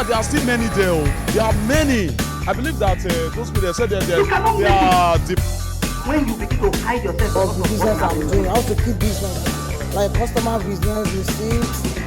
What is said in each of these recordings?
there are still many there. There are many. I believe that those people, they said that they are deep. When you begin to hide yourself from the business I'm doing, how to keep business, like customer business, receipts.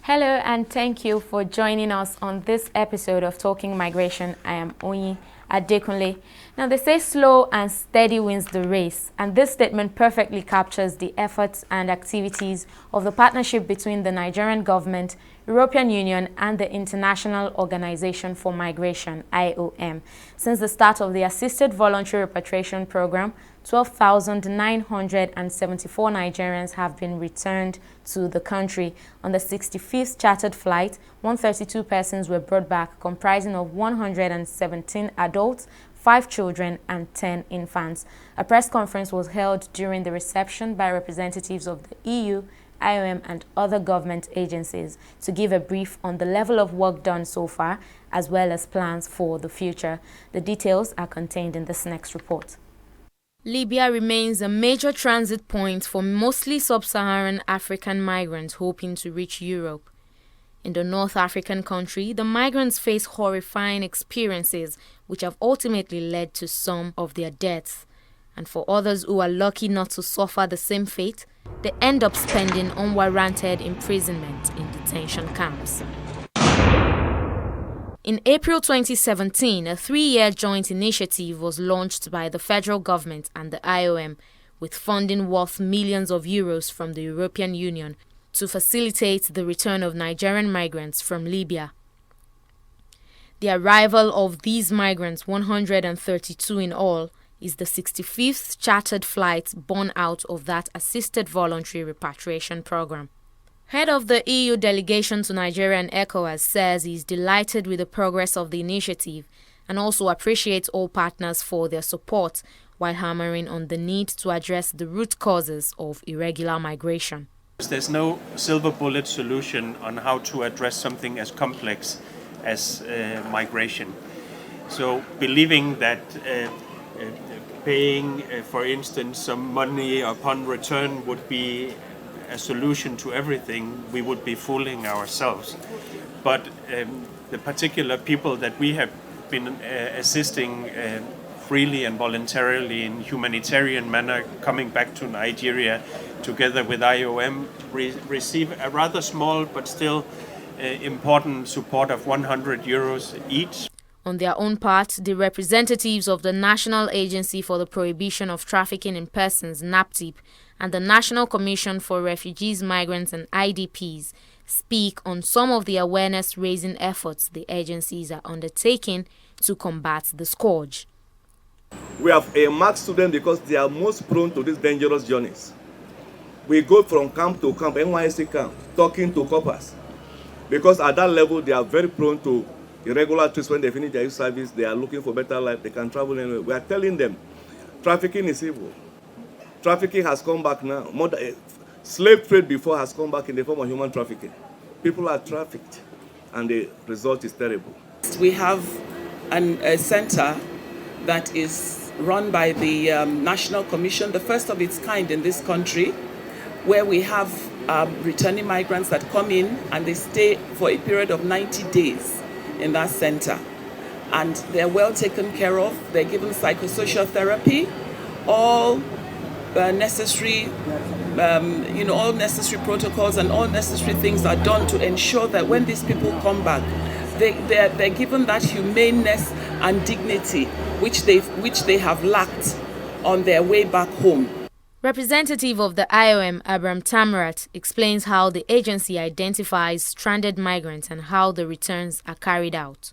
Hello and thank you for joining us on this episode of Talking Migration. I am Oyin Adekunle. Now they say slow and steady wins the race, and this statement perfectly captures the efforts and activities of the partnership between the Nigerian government, European Union and the International Organization for Migration, IOM. Since the start of the Assisted Voluntary Repatriation Program, 12,974 Nigerians have been returned to the country. On the 65th chartered flight, 132 persons were brought back, comprising of 117 adults, 5 children and 10 infants. A press conference was held during the reception by representatives of the EU, IOM and other government agencies to give a brief on the level of work done so far, as well as plans for the future. The details are contained in this next report. Libya remains a major transit point for mostly sub-Saharan African migrants hoping to reach Europe. In the North African country, the migrants face horrifying experiences which have ultimately led to some of their deaths. And for others who are lucky not to suffer the same fate, they end up spending unwarranted imprisonment in detention camps. In April 2017, a 3-year joint initiative was launched by the federal government and the IOM, with funding worth millions of euros from the European Union to facilitate the return of Nigerian migrants from Libya. The arrival of these migrants, 132 in all, is the 65th chartered flight born out of that assisted voluntary repatriation program. Head of the EU delegation to Nigeria and ECOWAS says he is delighted with the progress of the initiative and also appreciates all partners for their support, while hammering on the need to address the root causes of irregular migration. There's no silver bullet solution on how to address something as complex as migration. So believing that paying, for instance, some money upon return would be a solution to everything, we would be fooling ourselves. But the particular people that we have been assisting freely and voluntarily in humanitarian manner coming back to Nigeria together with IOM receive a rather small but still important support of 100 euros each. On their own part, the representatives of the National Agency for the Prohibition of Trafficking in Persons, NAPTIP, and the National Commission for Refugees, Migrants and IDPs speak on some of the awareness-raising efforts the agencies are undertaking to combat the scourge. We have earmarked students because they are most prone to these dangerous journeys. We go from camp to camp, NYSC camp, talking to coppers. Because at that level, they are very prone to irregular trips. When they finish their youth service, they are looking for better life, they can travel anywhere. We are telling them, trafficking is evil. Trafficking has come back now. Slave trade before has come back in the form of human trafficking. People are trafficked, and the result is terrible. We have a center that is run by the National Commission, the first of its kind in this country, where we have returning migrants that come in and they stay for a period of 90 days in that center. And they're well taken care of. They're given psychosocial therapy, all necessary, all necessary protocols and all necessary things are done to ensure that when these people come back, they're given that humaneness and dignity which they have lacked on their way back home. Representative of the IOM, Abraham Tamarat, explains how the agency identifies stranded migrants and how the returns are carried out.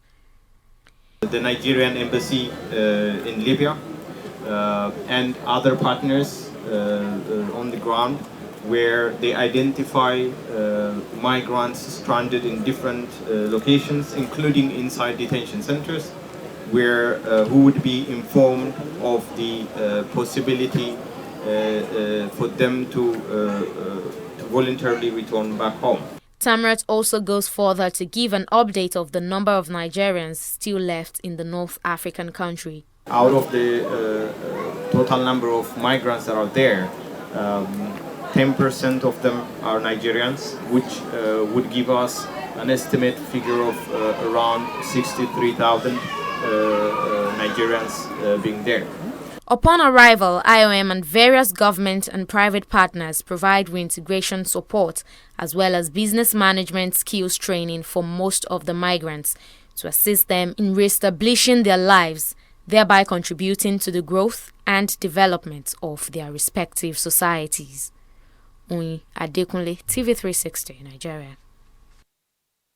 The Nigerian embassy in Libya and other partners on the ground, where they identify migrants stranded in different locations, including inside detention centers, where who would be informed of the possibility for them to voluntarily return back home. Tamarat also goes further to give an update of the number of Nigerians still left in the North African country. Out of the total number of migrants that are there, 10% of them are Nigerians, which would give us an estimate figure of around 63,000 Nigerians being there. Upon arrival, IOM and various government and private partners provide reintegration support as well as business management skills training for most of the migrants to assist them in re-establishing their lives, thereby contributing to the growth and development of their respective societies. Oyin Adekunle, TV360, Nigeria.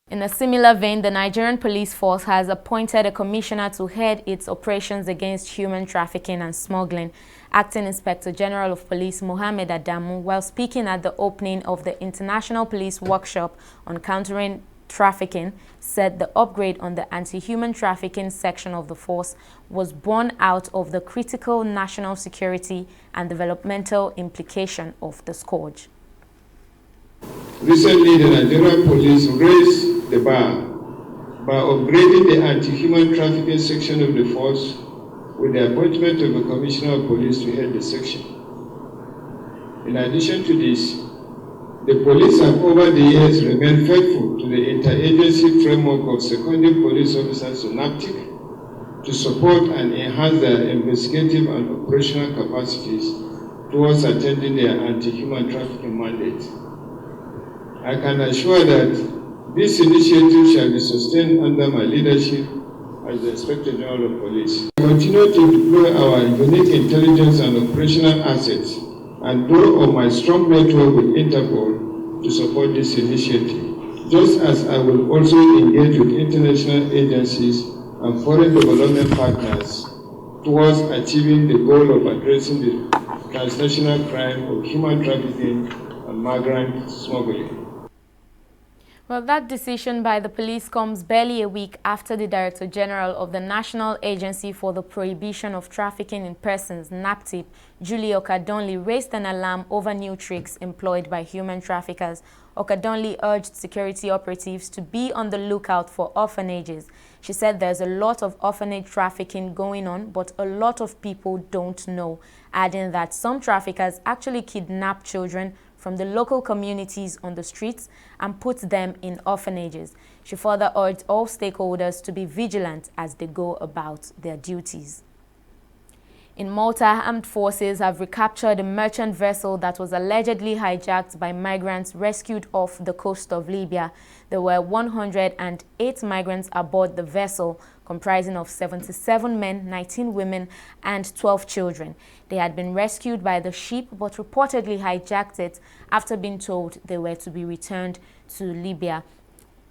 In a similar vein, the Nigerian police force has appointed a commissioner to head its operations against human trafficking and smuggling. Acting Inspector General of Police Mohammed Adamu, while speaking at the opening of the International Police Workshop on Countering Trafficking, said the upgrade on the anti-human trafficking section of the force was born out of the critical national security and developmental implication of the scourge. Recently, the Nigerian police raised the bar by upgrading the anti-human trafficking section of the force with the appointment of a commissioner of police to head the section. In addition to this, the police have over the years remained faithful to the interagency framework of seconding police officers to NAPTIC to support and enhance their investigative and operational capacities towards attending their anti-human trafficking mandate. I can assure that this initiative shall be sustained under my leadership as the Inspector General of Police. We continue to deploy our unique intelligence and operational assets and draw on my strong network with Interpol to support this initiative, just as I will also engage with international agencies and foreign development partners towards achieving the goal of addressing the transnational crime of human trafficking and migrant smuggling. Well, that decision by the police comes barely a week after the Director General of the National Agency for the Prohibition of Trafficking in Persons, NAPTIP, Julie Okadonli, raised an alarm over new tricks employed by human traffickers. Okadonli urged security operatives to be on the lookout for orphanages. She said there's a lot of orphanage trafficking going on, but a lot of people don't know, adding that some traffickers actually kidnap children from the local communities on the streets and put them in orphanages. She further urged all stakeholders to be vigilant as they go about their duties. In Malta, armed forces have recaptured a merchant vessel that was allegedly hijacked by migrants rescued off the coast of Libya. There were 108 migrants aboard the vessel, comprising of 77 men, 19 women, and 12 children. They had been rescued by the ship but reportedly hijacked it after being told they were to be returned to Libya.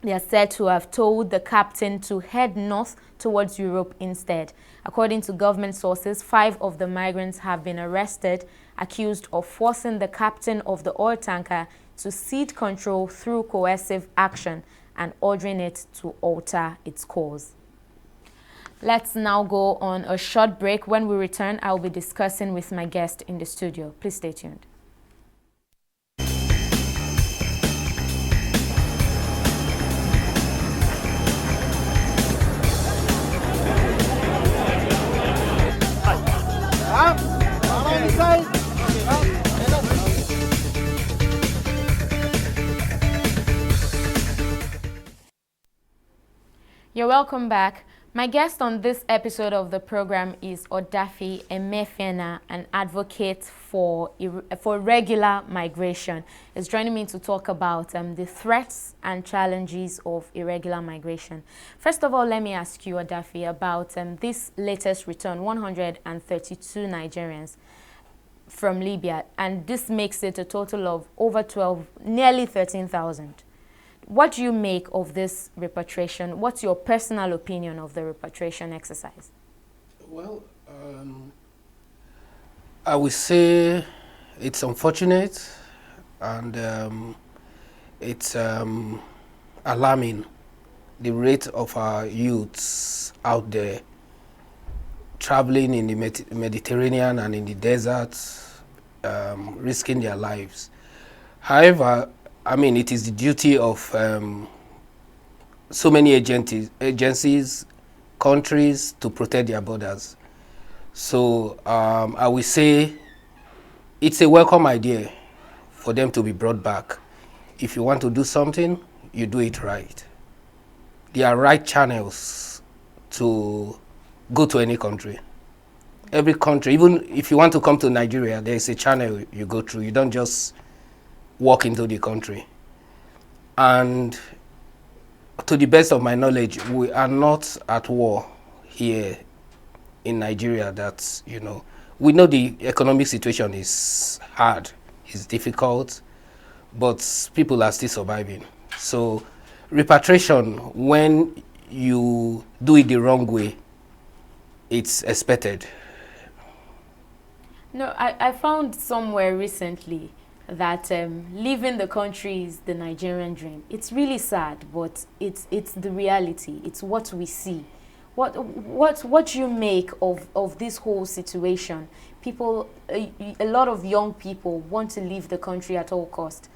They are said to have told the captain to head north towards Europe instead. According to government sources, 5 of the migrants have been arrested, accused of forcing the captain of the oil tanker to cede control through coercive action and ordering it to alter its course. Let's now go on a short break. When we return, I'll be discussing with my guest in the studio. Please stay tuned. You're welcome back. My guest on this episode of the program is Odafe Emefiena, an advocate for regular migration. Is joining me to talk about the threats and challenges of irregular migration. First of all, let me ask you, Odafe, about this latest return, 132 Nigerians from Libya, and this makes it a total of over 12, nearly 13,000. What do you make of this repatriation? What's your personal opinion of the repatriation exercise? Well, I would say it's unfortunate and it's alarming, the rate of our youths out there traveling in the Mediterranean and in the deserts, risking their lives. However, I mean, it is the duty of so many agencies, countries to protect their borders. So I will say it's a welcome idea for them to be brought back. If you want to do something, you do it right. There are right channels to go to any country. Every country, even if you want to come to Nigeria, there is a channel you go through. You don't just walk into the country. And to the best of my knowledge, we are not at war here in Nigeria. That, you know, we know the economic situation is hard, it's difficult, but people are still surviving. So repatriation, when you do it the wrong way, it's expected. No, I found somewhere recently that leaving the country is the Nigerian dream. It's really sad, but it's the reality. It's what we see. What you make of this whole situation? People, a lot of young people want to leave the country at all cost.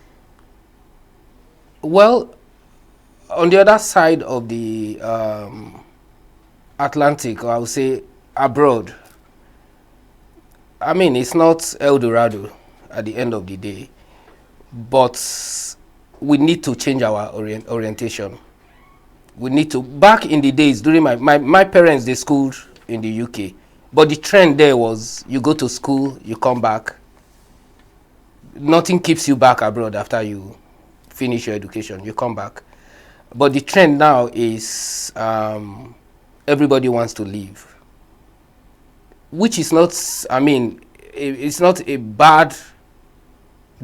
Well, on the other side of the Atlantic, or I would say abroad, I mean, it's not El Dorado at the end of the day, but we need to change our orientation. We need to, back in the days, during my parents, they schooled in the UK, but the trend there was you go to school, you come back. Nothing keeps you back abroad after you finish your education, you come back. But the trend now is everybody wants to leave. Which is not, I mean, it's not a bad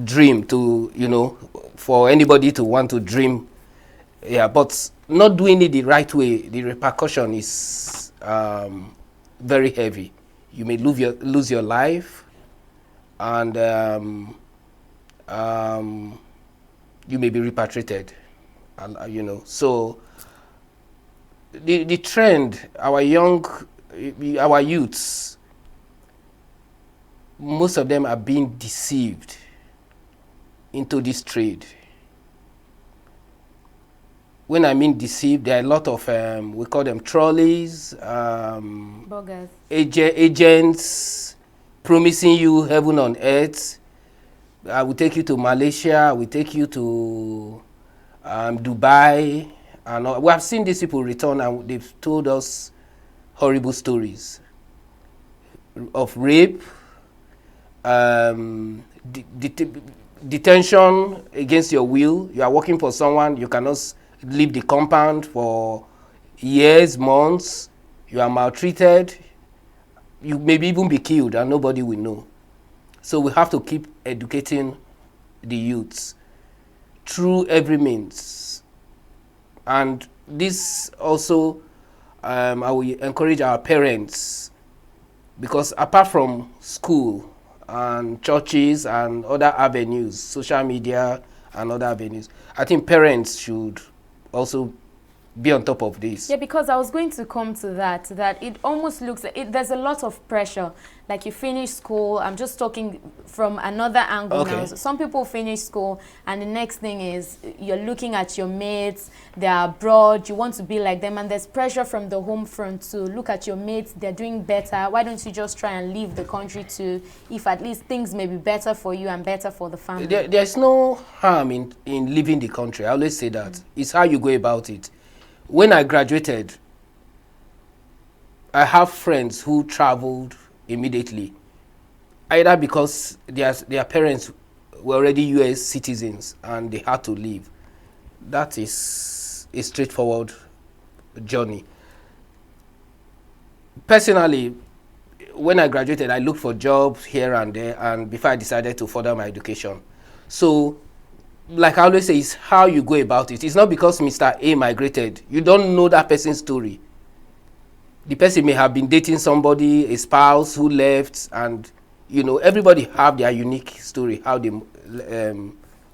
dream to, you know, for anybody to want to dream. Yeah, but not doing it the right way, the repercussion is very heavy. You may lose your life, and you may be repatriated, and you know. So the trend, our youths, most of them are being deceived into this trade. When I mean deceived, there are a lot of, we call them trolleys, agents promising you heaven on earth. I will take you to Malaysia, I will take you to Dubai. And we have seen these people return and they've told us horrible stories of rape, detention against your will. You are working for someone, you cannot leave the compound for years, months. You are maltreated. You maybe even be killed and nobody will know. So we have to keep educating the youths through every means. And this also, I will encourage our parents, because apart from school and churches and other avenues, social media and other avenues, I think parents should also be on top of this. Yeah, because I was going to come to that it almost looks, there's a lot of pressure. Like you finish school, I'm just talking from another angle now. So some people finish school and the next thing is you're looking at your mates, they're abroad, you want to be like them, and there's pressure from the home front to look at your mates, they're doing better. Why don't you just try and leave the country too, if at least things may be better for you and better for the family? There's no harm in leaving the country. I always say that. It's how you go about it. When I graduated, I have friends who traveled immediately, either because their parents were already US citizens and they had to leave. That is a straightforward journey. Personally, when I graduated, I looked for jobs here and there, and before I decided to further my education. So, like I always say, it's how you go about it. It's not because Mr. A migrated. You don't know that person's story. The person may have been dating somebody, a spouse who left, and you know, everybody have their unique story, how they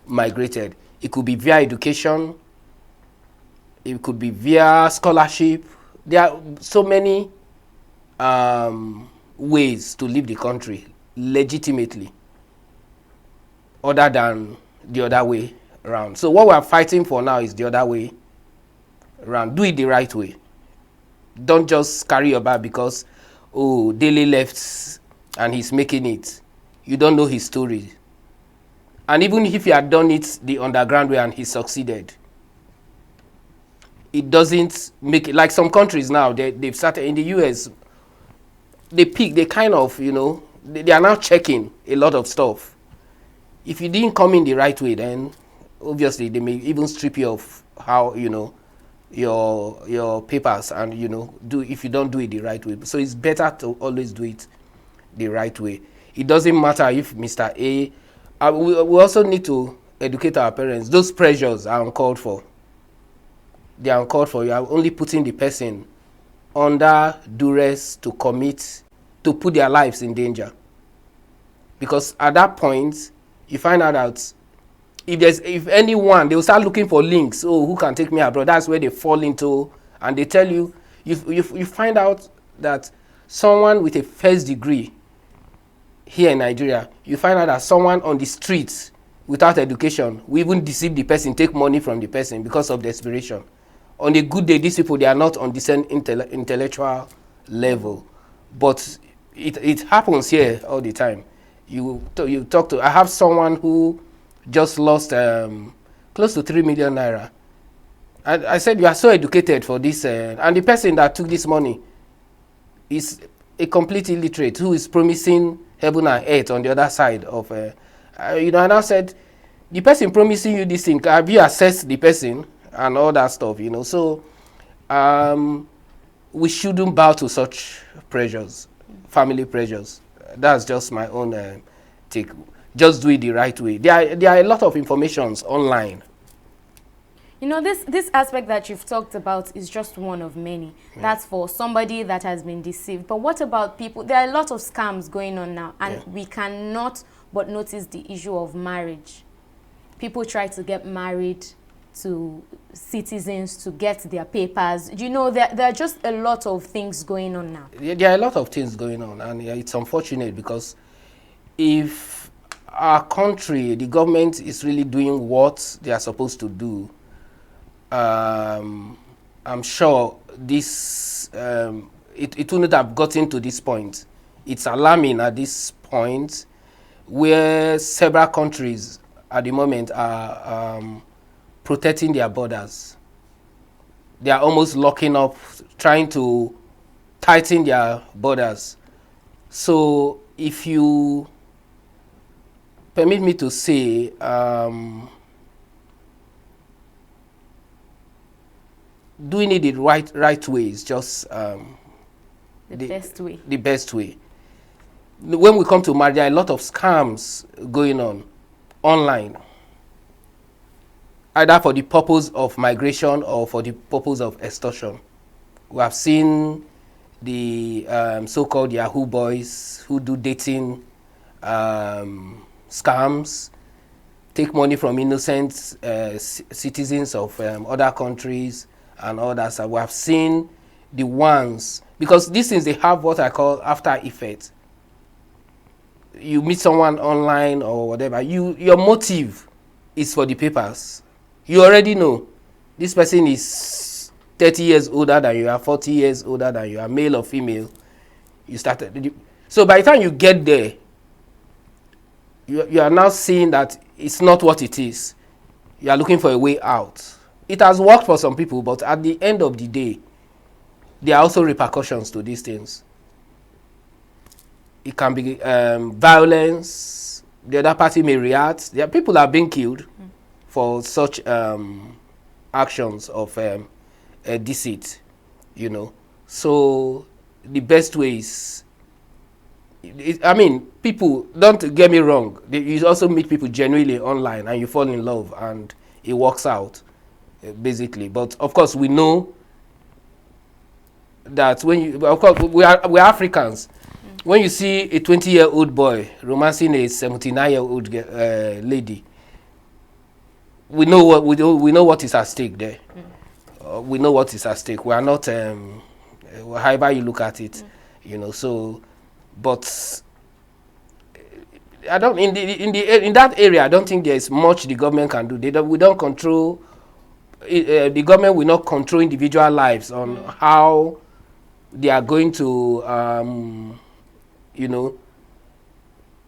migrated. It could be via education. It could be via scholarship. There are so many ways to leave the country legitimately, other than the other way around. So what we're fighting for now is the other way around. Do it the right way. Don't just carry your bag because, oh, Dele left and he's making it. you don't know his story. And even if he had done it the underground way and he succeeded, it doesn't make it, like some countries now, they've started, in the US, they kind of, they are now checking a lot of stuff. If you didn't come in the right way, then obviously they may even strip you of how, your papers, and if you don't do it the right way. So it's better to always do it the right way. It doesn't matter if Mr. A, we also need to educate our parents. Those pressures are uncalled for. They are uncalled for. You are only putting the person under duress to put their lives in danger. Because at that point, you find out that if anyone, they will start looking for links. Oh, who can take me abroad? That's where they fall into, and they tell you, you find out that someone with a first degree here in Nigeria, you find out that someone on the streets without education will even deceive the person, take money from the person because of desperation. On a good day, these people, they are not on the same intellectual level. But it happens here all the time. You talk to, I have someone who just lost close to 3 million naira. I said, you are so educated for this. And the person that took this money is a complete illiterate who is promising heaven and earth on the other side of, and I said, the person promising you this thing, have you assessed the person and all that stuff, So we shouldn't bow to such pressures, family pressures. That's just my own take. Just do it the right way. There are a lot of informations online. This aspect that you've talked about is just one of many. Yeah. That's for somebody that has been deceived. But what about people? There are a lot of scams going on now, and we cannot but notice the issue of marriage. People try to get married to citizens to get their papers. There are just a lot of things going on now. There are a lot of things going on, and it's unfortunate because if our country, the government is really doing what they are supposed to do, I'm sure this it wouldn't have gotten to this point. It's alarming at this point where several countries at the moment are protecting their borders. They are almost locking up, trying to tighten their borders. So if you permit me to say, doing it the right way is just the best way. The best way. When we come to marriage, there are a lot of scams going on online, either for the purpose of migration or for the purpose of extortion. We have seen the so-called Yahoo boys who do dating scams, take money from innocent citizens of other countries and all that. So we have seen the ones, because these things, they have what I call after effect. You meet someone online or whatever, your motive is for the papers. You already know this person is 30 years older than you are, 40 years older than you are, male or female. You started. So by the time you get there, you are now seeing that it's not what it is. You are looking for a way out. It has worked for some people, but at the end of the day, there are also repercussions to these things. It can be violence. The other party may react. There are people are being killed for such actions of deceit, So the best way is, people, don't get me wrong, you also meet people genuinely online and you fall in love and it works out, basically. But of course, we know that of course, we're Africans. When you see a 20-year-old boy romancing a 79-year-old lady, we know what is at stake there. We know what is at stake. We are not, however you look at it, So, but I don't in that area. I don't think there is much the government can do. We don't control. The government will not control individual lives on how they are going to,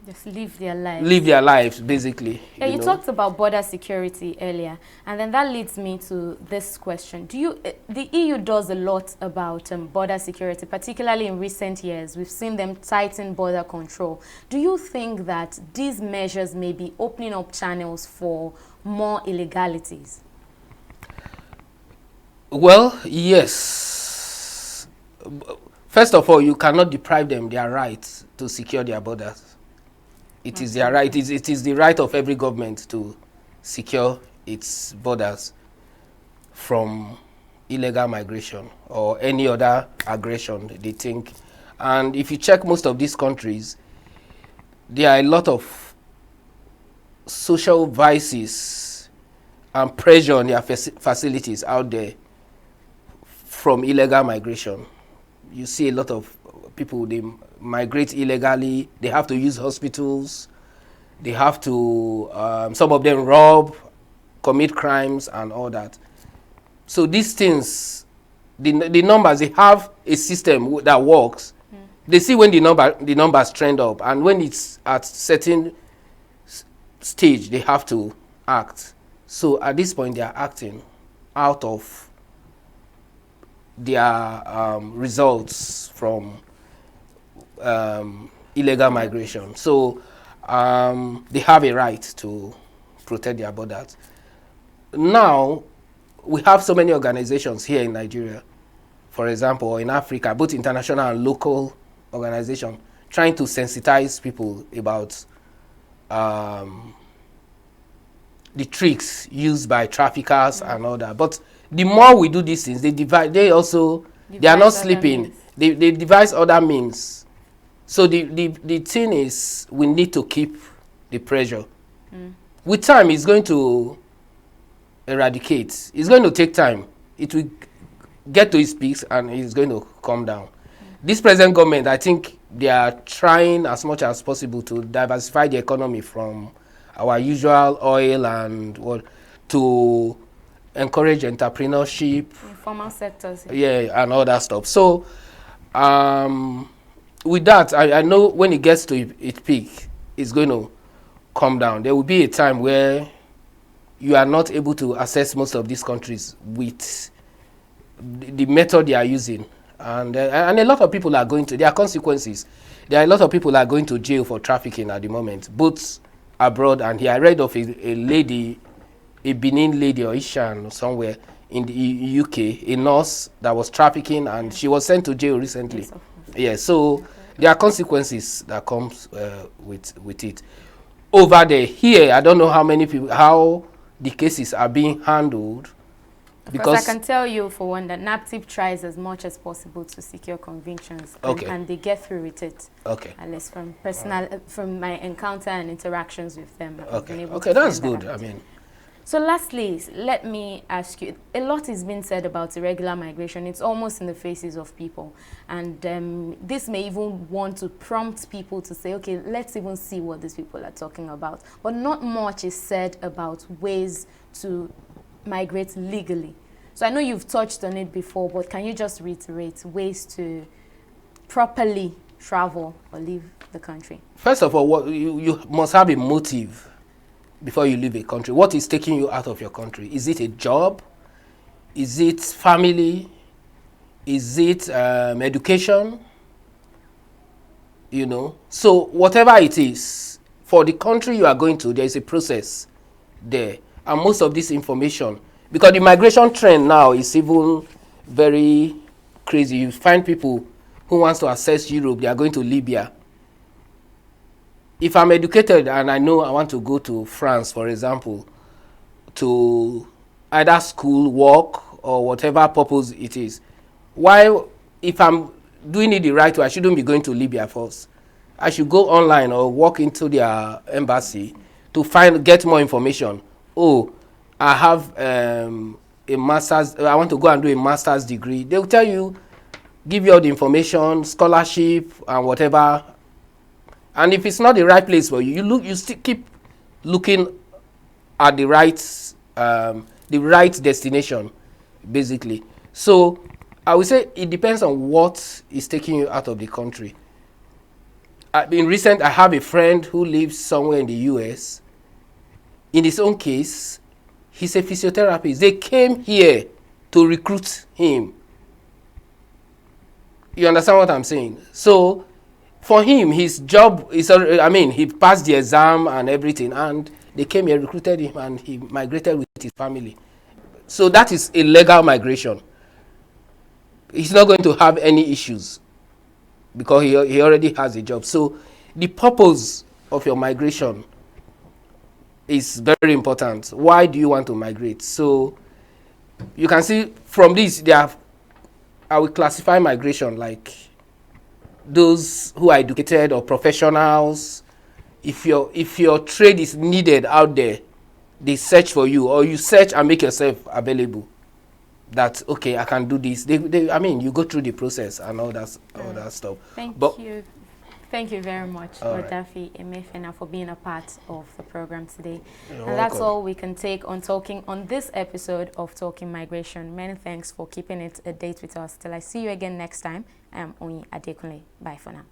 Just live their lives. Live their lives, basically. Yeah, you talked about border security earlier, and then that leads me to this question. The EU does a lot about border security, particularly in recent years. We've seen them tighten border control. Do you think that these measures may be opening up channels for more illegalities? Well, yes. First of all, you cannot deprive them their right to secure their borders. It is their right. It is the right of every government to secure its borders from illegal migration or any other aggression they think. And if you check most of these countries, there are a lot of social vices and pressure on their facilities out there from illegal migration. You see a lot of people, they migrate illegally, they have to use hospitals, they have to, some of them rob, commit crimes and all that. So these things, the numbers, they have a system that works. They see when the numbers trend up, and when it's at certain stage, they have to act. So at this point, they are acting out of their results from illegal migration. So they have a right to protect their borders. Now, we have so many organizations here in Nigeria, for example, or in Africa, both international and local organizations, trying to sensitize people about the tricks used by traffickers and all that. But the more we do these things, they are not sleeping. They devise other means. So the thing is, we need to keep the pressure. With time, it's going to eradicate. It's going to take time. It will get to its peaks and it's going to come down. This present government, I think they are trying as much as possible to diversify the economy from our usual oil and to encourage entrepreneurship. Informal sectors. Yeah, and all that stuff. So with that, I know when it gets to its peak, it's going to come down. There will be a time where you are not able to access most of these countries with the method they are using. And a lot of people are going to, there are consequences. There are a lot of people are going to jail for trafficking at the moment, both abroad and here. I read of a lady, a Benin lady or Ishan or somewhere in the UK, a nurse that was trafficking, and she was sent to jail recently. Yeah, so there are consequences that comes with it. Over there, here, I don't know how many people, how the cases are being handled. Because I can tell you, for one, that NAPTIP tries as much as possible to secure convictions, and they get through with it. Okay. At least from personal, from my encounter and interactions with them. Okay. Okay, that's good. I mean. So lastly, let me ask you, a lot is being said about irregular migration. It's almost in the faces of people. And this may even want to prompt people to say, okay, let's even see what these people are talking about. But not much is said about ways to migrate legally. So I know you've touched on it before, but can you just reiterate ways to properly travel or leave the country? First of all, you must have a motive before you leave a country. What is taking you out of your country? Is it a job? Is it family? Is it education? You know, so whatever it is, for the country you are going to, there is a process there. And most of this information, because the migration trend now is even very crazy. You find people who wants to access Europe, they are going to Libya. If I'm educated and I know I want to go to France, for example, to either school, work, or whatever purpose it is, why, if I'm doing it the right way, I shouldn't be going to Libya first. I should go online or walk into their embassy to get more information. Oh, I have a master's, I want to go and do a master's degree. They will tell you, give you all the information, scholarship, and whatever. And if it's not the right place for you, you still keep looking at the right destination, basically. So I would say it depends on what is taking you out of the country. in recent, I have a friend who lives somewhere in the US. In his own case, he's a physiotherapist. They came here to recruit him. You understand what I'm saying? So, for him, his job is, I mean, he passed the exam and everything, and they came here, recruited him, and he migrated with his family. So that is a legal migration. He's not going to have any issues because he already has a job. So the purpose of your migration is very important. Why do you want to migrate? So you can see from this, I will classify migration like those who are educated or professionals. If your trade is needed out there, they search for you, or you search and make yourself available. That okay, I can do this. I mean, you go through the process and all that stuff. Thank you very much, Odafi Emefiena, for being a part of the program today. You're and that's welcome. all we can take on talking on this episode of Talking Migration. Many thanks for keeping it a date with us. Till I see you again next time, I am Oyin Adekunle. Bye for now.